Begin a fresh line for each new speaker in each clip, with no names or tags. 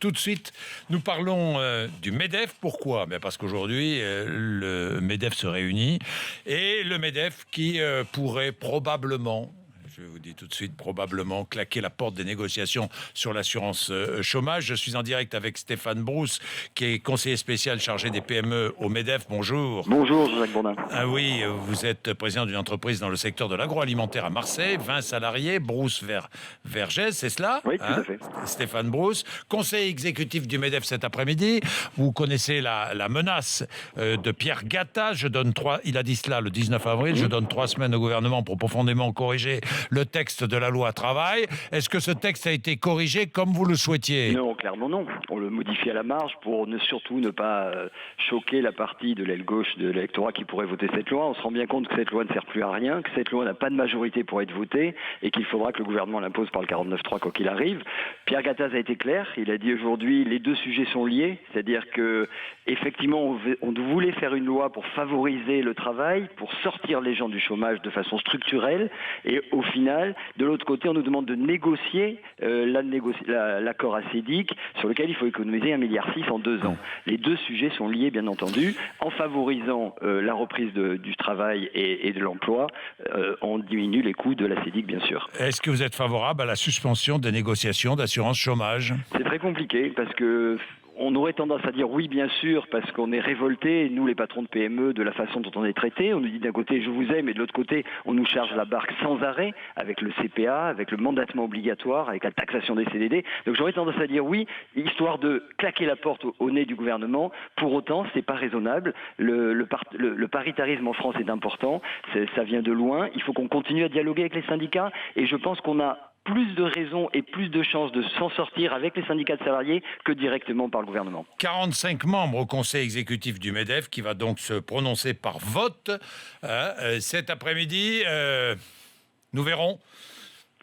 tout de suite, nous parlons du MEDEF. Pourquoi? Parce qu'aujourd'hui, le MEDEF se réunit et le MEDEF qui pourrait probablement, je vous dis tout de suite, probablement claquer la porte des négociations sur l'assurance chômage. Je suis en direct avec Stéphane Brousse, qui est conseiller spécial chargé des PME au MEDEF. Bonjour.
Bonjour, Jacques Bourdin.
Ah oui, vous êtes président d'une entreprise dans le secteur de l'agroalimentaire à Marseille, 20 salariés, Brousse Vergès, c'est cela?
Oui, tout à fait.
Stéphane Brousse, conseiller exécutif du MEDEF cet après-midi. Vous connaissez la menace de Pierre Gatta. Il a dit cela le 19 avril. Je donne 3 semaines au gouvernement pour profondément corriger le texte de la loi travail. Est-ce que ce texte a été corrigé comme vous le souhaitiez?
Non, clairement non. On le modifie à la marge pour surtout ne pas choquer la partie de l'aile gauche de l'électorat qui pourrait voter cette loi. On se rend bien compte que cette loi ne sert plus à rien, que cette loi n'a pas de majorité pour être votée et qu'il faudra que le gouvernement l'impose par le 49.3 quoi qu'il arrive. Pierre Gattaz a été clair. Il a dit aujourd'hui les deux sujets sont liés, c'est-à-dire que effectivement on voulait faire une loi pour favoriser le travail, pour sortir les gens du chômage de façon structurelle, et au final, de l'autre côté, on nous demande de négocier l'accord ACEDIC sur lequel il faut économiser 1,6 milliard en 2 ans. Les deux sujets sont liés, bien entendu. En favorisant la reprise du travail et de l'emploi, on diminue les coûts de l'ACEDIC, bien sûr.
Est-ce que vous êtes favorable à la suspension des négociations d'assurance chômage?
C'est très compliqué parce que on aurait tendance à dire oui, bien sûr, parce qu'on est révoltés, nous les patrons de PME, de la façon dont on est traités. On nous dit d'un côté je vous aime et de l'autre côté on nous charge la barque sans arrêt avec le CPA, avec le mandatement obligatoire, avec la taxation des CDD. Donc j'aurais tendance à dire oui, histoire de claquer la porte au nez du gouvernement. Pour autant, c'est pas raisonnable. Le paritarisme en France est important, ça vient de loin. Il faut qu'on continue à dialoguer avec les syndicats et je pense qu'on a plus de raisons et plus de chances de s'en sortir avec les syndicats de salariés que directement par le gouvernement.
45 membres au conseil exécutif du MEDEF qui va donc se prononcer par vote cet après-midi. Nous verrons.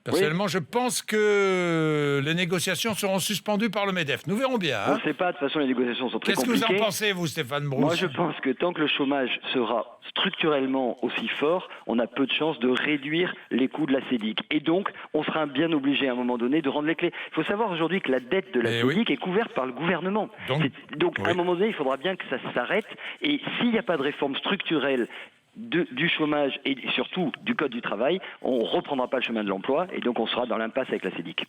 Personnellement, je pense que les négociations seront suspendues par le MEDEF. Nous verrons bien.
On ne sait pas, de toute façon, les négociations sont très compliquées.
Qu'est-ce que vous en pensez, vous, Stéphane Brousse?
Moi, je pense que tant que le chômage sera structurellement aussi fort, on a peu de chances de réduire les coûts de la CEDIC. Et donc, on sera bien obligé à un moment donné de rendre les clés. Il faut savoir aujourd'hui que la dette de la CEDIC est couverte par le gouvernement. Donc à un moment donné, il faudra bien que ça s'arrête. Et s'il n'y a pas de réforme structurelle du chômage et surtout du code du travail, on ne reprendra pas le chemin de l'emploi et donc on sera dans l'impasse avec la CEDIC.